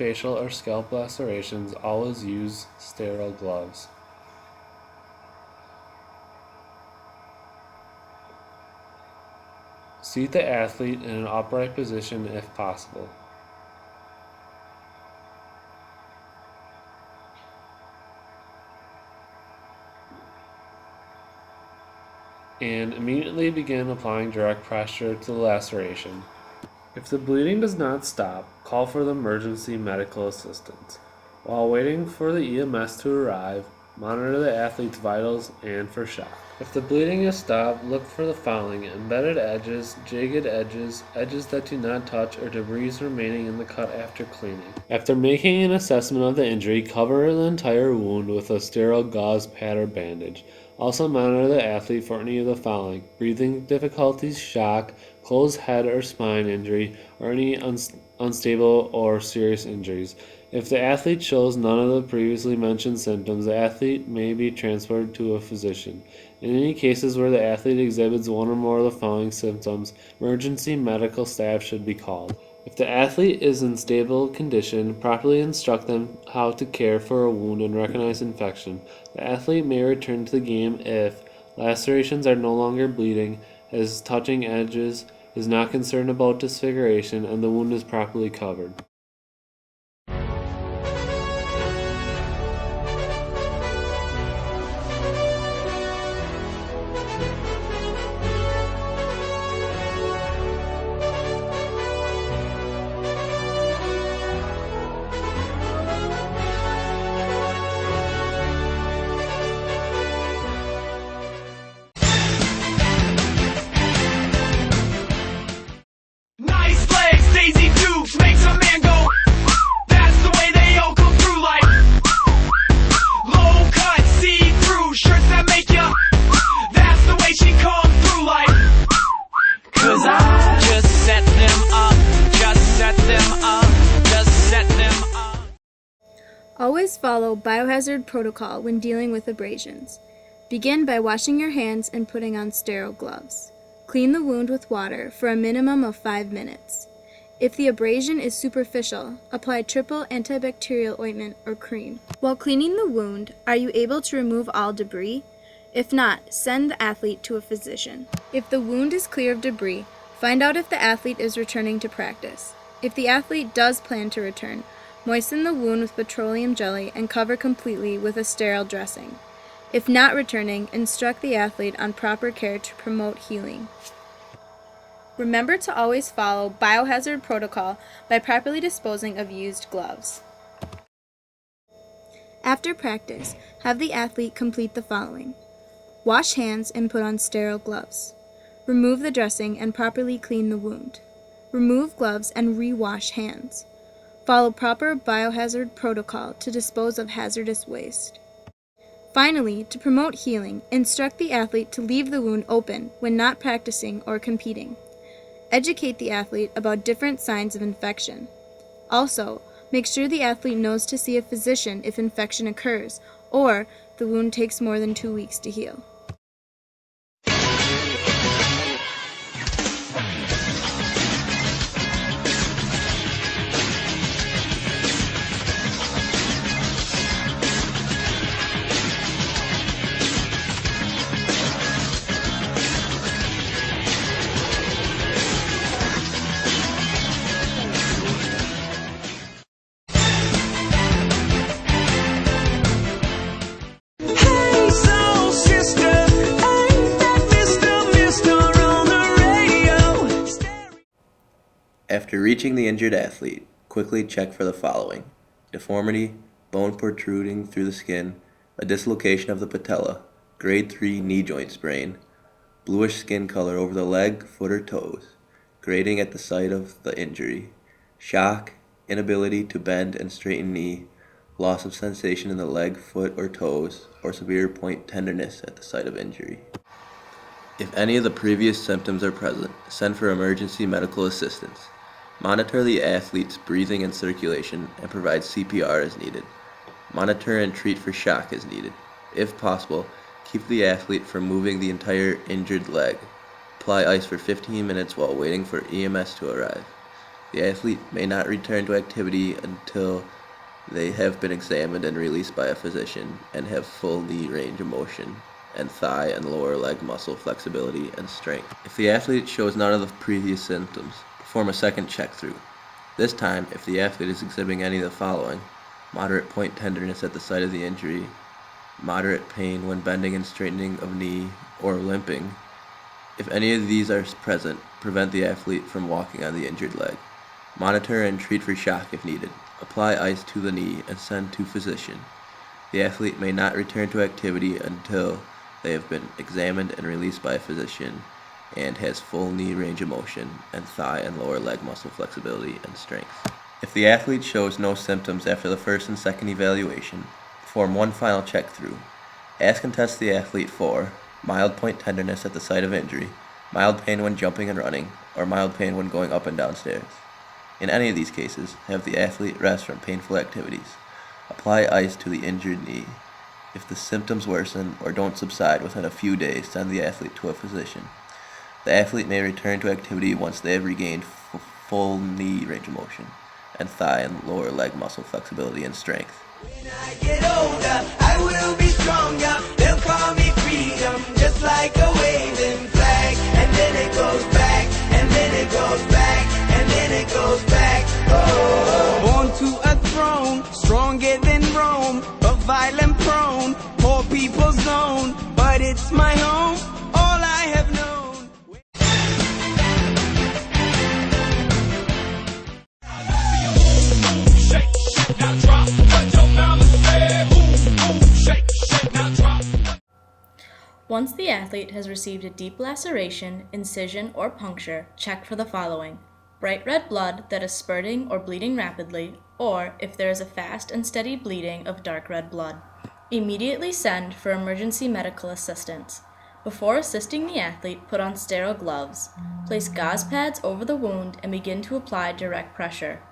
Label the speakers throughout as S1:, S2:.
S1: facial or scalp lacerations, always use sterile gloves. Seat the athlete in an upright position if possible. And immediately begin applying direct pressure to the laceration. If the bleeding does not stop, call for the emergency medical assistance. While waiting for the EMS to arrive, monitor the athlete's vitals and for shock. If the bleeding is stopped, look for the following: embedded edges, jagged edges, edges that do not touch, or debris remaining in the cut after cleaning. After making an assessment of the injury, cover the entire wound with a sterile gauze pad or bandage. Also monitor the athlete for any of the following: breathing difficulties, shock, closed head or spine injury, or any unstable or serious injuries. If the athlete shows none of the previously mentioned symptoms, the athlete may be transferred to a physician. In any cases where the athlete exhibits one or more of the following symptoms, emergency medical staff should be called. If the athlete is in stable condition, properly instruct them how to care for a wound and recognize infection. The athlete may return to the game if lacerations are no longer bleeding, has touching edges, is not concerned about disfiguration, and the wound is properly covered.
S2: Always follow biohazard protocol when dealing with abrasions. Begin by washing your hands and putting on sterile gloves. Clean the wound with water for a minimum of 5 minutes. If the abrasion is superficial, apply triple antibacterial ointment or cream. While cleaning the wound, are you able to remove all debris? If not, send the athlete to a physician. If the wound is clear of debris, find out if the athlete is returning to practice. If the athlete does plan to return, moisten the wound with petroleum jelly and cover completely with a sterile dressing. If not returning, instruct the athlete on proper care to promote healing. Remember to always follow biohazard protocol by properly disposing of used gloves. After practice, have the athlete complete the following: wash hands and put on sterile gloves. Remove the dressing and properly clean the wound. Remove gloves and re-wash hands. Follow proper biohazard protocol to dispose of hazardous waste. Finally, to promote healing, instruct the athlete to leave the wound open when not practicing or competing. Educate the athlete about different signs of infection. Also, make sure the athlete knows to see a physician if infection occurs or the wound takes more than 2 weeks to heal.
S3: After reaching the injured athlete, quickly check for the following: deformity, bone protruding through the skin, a dislocation of the patella, grade 3 knee joint sprain, bluish skin color over the leg, foot, or toes, grading at the site of the injury, shock, inability to bend and straighten knee, loss of sensation in the leg, foot, or toes, or severe point tenderness at the site of injury. If any of the previous symptoms are present, send for emergency medical assistance. Monitor the athlete's breathing and circulation and provide CPR as needed. Monitor and treat for shock as needed. If possible, keep the athlete from moving the entire injured leg. Apply ice for 15 minutes while waiting for EMS to arrive. The athlete may not return to activity until they have been examined and released by a physician and have full knee range of motion and thigh and lower leg muscle flexibility and strength. If the athlete shows none of the previous symptoms, perform a second check-through. This time, if the athlete is exhibiting any of the following: moderate point tenderness at the site of the injury, moderate pain when bending and straightening of knee, or limping. If any of these are present, prevent the athlete from walking on the injured leg. Monitor and treat for shock if needed. Apply ice to the knee and send to physician. The athlete may not return to activity until they have been examined and released by a physician and has full knee range of motion and thigh and lower leg muscle flexibility and strength. If the athlete shows no symptoms after the first and second evaluation, perform one final check through. Ask and test the athlete for mild point tenderness at the site of injury, mild pain when jumping and running, or mild pain when going up and down stairs. In any of these cases, have the athlete rest from painful activities. Apply ice to the injured knee. If the symptoms worsen or don't subside within a few days, send the athlete to a physician. The athlete may return to activity once they have regained full knee range of motion and thigh and lower leg muscle flexibility and strength.
S4: When I get older, I will be stronger. They'll call me freedom, just like a waving flag. And then it goes back, and then it goes back, and then it goes back. Oh. Born to a throne, stronger than Rome, but violent prone, poor people's zone. But it's my home, all I have known.
S5: Once the athlete has received a deep laceration, incision, or puncture, check for the following: bright red blood that is spurting or bleeding rapidly, or if there is a fast and steady bleeding of dark red blood. Immediately send for emergency medical assistance. Before assisting the athlete, put on sterile gloves. Place gauze pads over the wound and begin to apply direct pressure.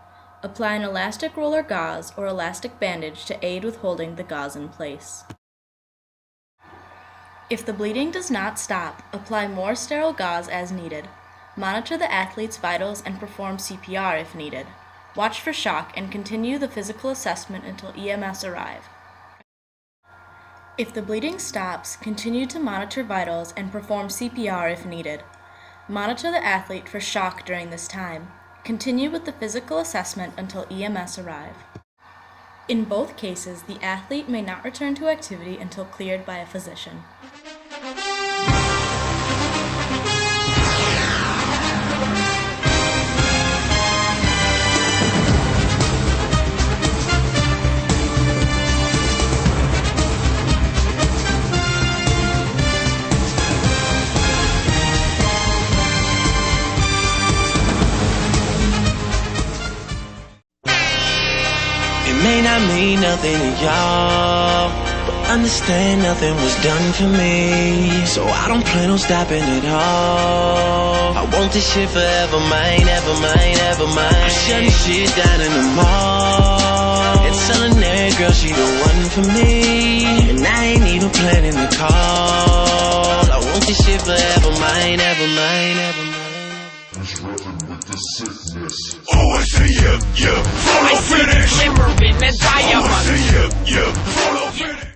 S5: Apply an elastic roller gauze or elastic bandage to aid with holding the gauze in place. If the bleeding does not stop, apply more sterile gauze as needed. Monitor the athlete's vitals and perform CPR if needed. Watch for shock and continue the physical assessment until EMS arrive. If the bleeding stops, continue to monitor vitals and perform CPR if needed. Monitor the athlete for shock during this time. Continue with the physical assessment until EMS arrive. In both cases, the athlete may not return to activity until cleared by a physician.
S4: It may not mean nothing to y'all, but understand nothing was done for me. So I don't plan on stopping at all. I want this shit forever mine, ever mine, ever mine. I'm shutting shit down in the mall and telling that girl she the one for me. And I ain't even planning the call. I want this shit forever mine, ever mine, ever mine.
S6: Who's rapping with the sickness?
S7: Oh, I say yeah, yeah, follow finish.
S8: Glimmer in the diamond.
S7: Oh, I say yeah, yeah, follow finish.